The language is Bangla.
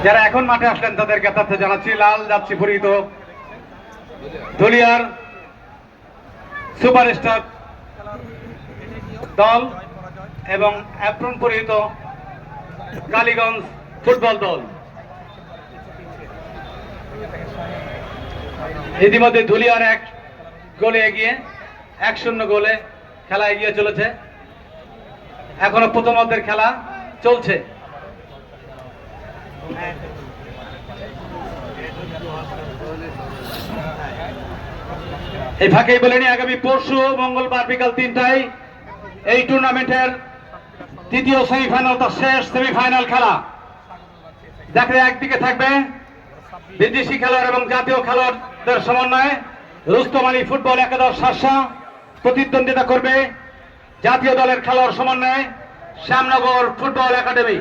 যারা এখন মাঠে আসলেন তাদের জ্ঞাতার্থে জানাচ্ছি লাল যাচ্ছি পরিহিত ধুলিয়ার সুপারস্টার দল এবং অ্যাপ্রন পরিহিত কালীগঞ্জ ফুটবল দল। ইতিমধ্যে ধুলিয়ার 1 গোলে এগিয়ে 1-0 গোলে খেলা এগিয়ে চলেছে। এখনো প্রথমার্ধের খেলা চলছে। এই ফাঁকেই বলেনি আগামী পরশু মঙ্গলবার বিকাল 3টায় এই টুর্নামেন্টের তৃতীয় সেমিফাইনাল, তার শেষ সেমিফাইনাল খেলা দেখে একদিকে থাকবে বিদেশি খেলোয়াড় এবং জাতীয় খেলোয়াড়দের সমন্বয়ে রুস্তম আলী ফুটবল একাদশ শার্শা প্রতিদ্বন্দ্বিতা করবে জাতীয় দলের খেলোয়াড় সমন্বয়ে শ্যামনগর ফুটবল একাডেমি।